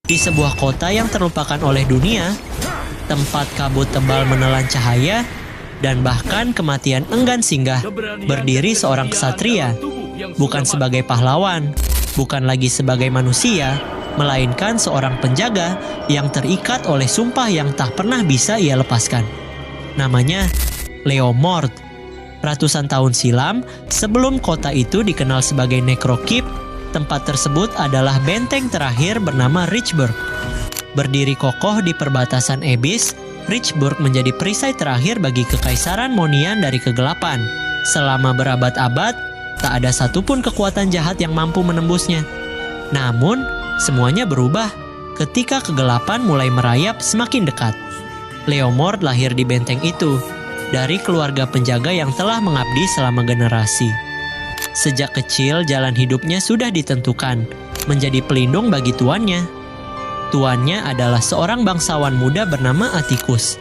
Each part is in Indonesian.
Di sebuah kota yang terlupakan oleh dunia, tempat kabut tebal menelan cahaya, dan bahkan kematian enggan singgah, berdiri seorang ksatria, bukan sebagai pahlawan, bukan lagi sebagai manusia, melainkan seorang penjaga yang terikat oleh sumpah yang tak pernah bisa ia lepaskan. Namanya Leomord. Ratusan tahun silam, sebelum kota itu dikenal sebagai Necrokeep, tempat tersebut adalah benteng terakhir bernama Richburg. Berdiri kokoh di perbatasan Abyss, Richburg menjadi perisai terakhir bagi Kekaisaran Monian dari kegelapan. Selama berabad-abad, tak ada satupun kekuatan jahat yang mampu menembusnya. Namun, semuanya berubah ketika kegelapan mulai merayap semakin dekat. Leomord lahir di benteng itu, dari keluarga penjaga yang telah mengabdi selama generasi. Sejak kecil, jalan hidupnya sudah ditentukan, menjadi pelindung bagi tuannya. Tuannya adalah seorang bangsawan muda bernama Atticus.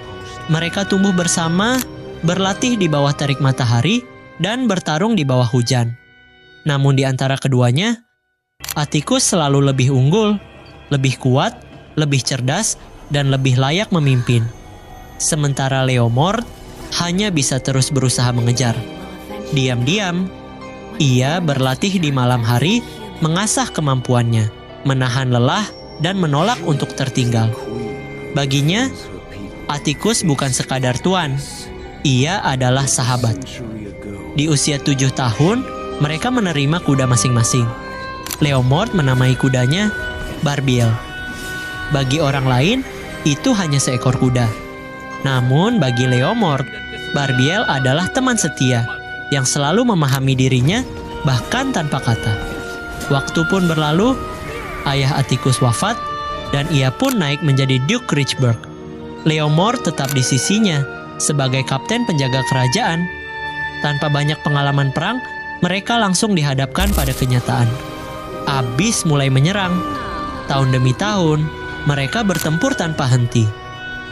Mereka tumbuh bersama, berlatih di bawah terik matahari, dan bertarung di bawah hujan. Namun di antara keduanya, Atticus selalu lebih unggul, lebih kuat, lebih cerdas, dan lebih layak memimpin. Sementara Leomord hanya bisa terus berusaha mengejar. Diam-diam, ia berlatih di malam hari, mengasah kemampuannya, menahan lelah, dan menolak untuk tertinggal. Baginya, Atticus bukan sekadar tuan, ia adalah sahabat. Di usia 7 tahun, mereka menerima kuda masing-masing. Leomord menamai kudanya Barbiel. Bagi orang lain, itu hanya seekor kuda. Namun bagi Leomord, Barbiel adalah teman setia yang selalu memahami dirinya bahkan tanpa kata. Waktu pun berlalu, ayah Atticus wafat dan ia pun naik menjadi Duke Richburg. Leomord tetap di sisinya sebagai kapten penjaga kerajaan. Tanpa banyak pengalaman perang, mereka langsung dihadapkan pada kenyataan. Abyss mulai menyerang. Tahun demi tahun, mereka bertempur tanpa henti,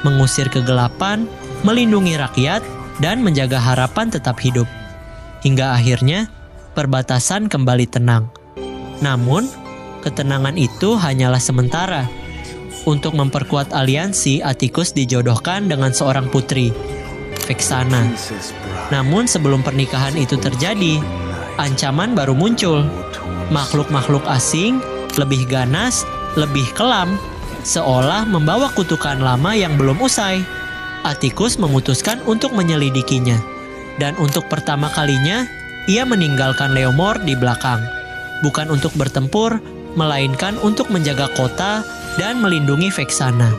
mengusir kegelapan, melindungi rakyat, dan menjaga harapan tetap hidup. Hingga akhirnya, perbatasan kembali tenang. Namun, ketenangan itu hanyalah sementara. Untuk memperkuat aliansi, Atticus dijodohkan dengan seorang putri, Vexana. Namun sebelum pernikahan itu terjadi, ancaman baru muncul. Makhluk-makhluk asing, lebih ganas, lebih kelam, seolah membawa kutukan lama yang belum usai. Atticus memutuskan untuk menyelidikinya. Dan untuk pertama kalinya, ia meninggalkan Leomord di belakang. Bukan untuk bertempur, melainkan untuk menjaga kota dan melindungi Vexana.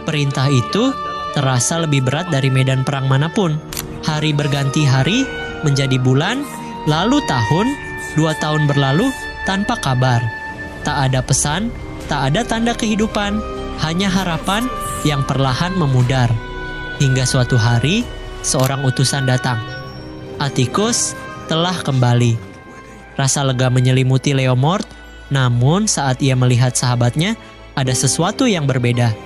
Perintah itu terasa lebih berat dari medan perang manapun. Hari berganti hari, menjadi bulan, lalu tahun, 2 tahun berlalu tanpa kabar. Tak ada pesan, tak ada tanda kehidupan, hanya harapan yang perlahan memudar. Hingga suatu hari, seorang utusan datang. Atticus telah kembali. Rasa lega menyelimuti Leomord, namun saat ia melihat sahabatnya, ada sesuatu yang berbeda.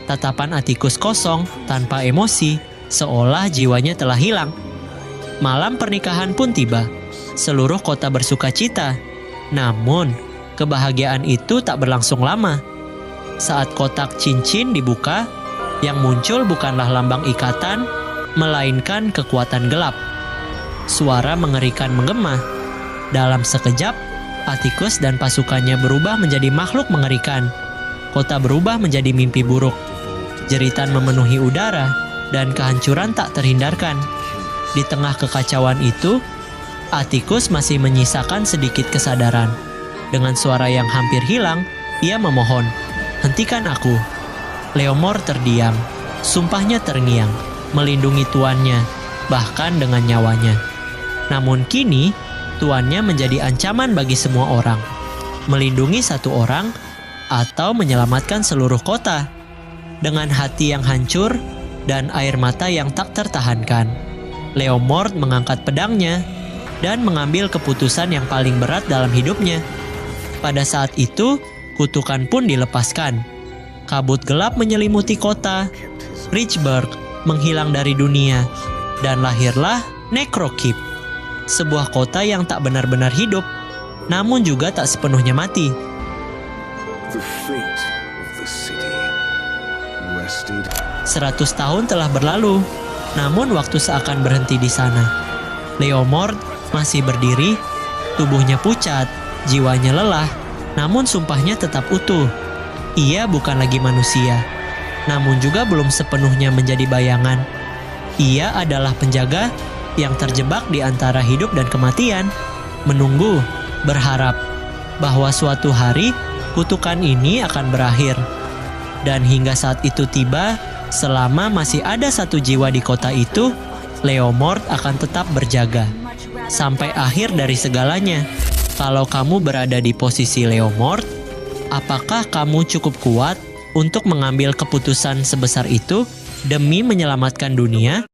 Tatapan Atticus kosong, tanpa emosi, seolah jiwanya telah hilang. Malam pernikahan pun tiba. Seluruh kota bersuka cita. Namun, kebahagiaan itu tak berlangsung lama. Saat kotak cincin dibuka, yang muncul bukanlah lambang ikatan, melainkan kekuatan gelap. Suara mengerikan menggema. Dalam sekejap, Atticus dan pasukannya berubah menjadi makhluk mengerikan. Kota berubah menjadi mimpi buruk. Jeritan memenuhi udara, dan kehancuran tak terhindarkan. Di tengah kekacauan itu, Atticus masih menyisakan sedikit kesadaran. Dengan suara yang hampir hilang, ia memohon, "Hentikan aku." Leomord terdiam. Sumpahnya terngiang, melindungi tuannya, bahkan dengan nyawanya. Namun kini, tuannya menjadi ancaman bagi semua orang. Melindungi satu orang, atau menyelamatkan seluruh kota. Dengan hati yang hancur, dan air mata yang tak tertahankan, Leomord mengangkat pedangnya, dan mengambil keputusan yang paling berat dalam hidupnya. Pada saat itu, kutukan pun dilepaskan. Kabut gelap menyelimuti kota, Richburg menghilang dari dunia, dan lahirlah Necrokeep. Sebuah kota yang tak benar-benar hidup, namun juga tak sepenuhnya mati. 100 tahun telah berlalu, namun waktu seakan berhenti di sana. Leomord masih berdiri, tubuhnya pucat, jiwanya lelah, namun sumpahnya tetap utuh. Ia bukan lagi manusia, namun juga belum sepenuhnya menjadi bayangan. Ia adalah penjaga yang terjebak di antara hidup dan kematian, menunggu, berharap bahwa suatu hari kutukan ini akan berakhir. Dan hingga saat itu tiba, selama masih ada satu jiwa di kota itu, Leomord akan tetap berjaga sampai akhir dari segalanya. Kalau kamu berada di posisi Leomord, apakah kamu cukup kuat untuk mengambil keputusan sebesar itu demi menyelamatkan dunia?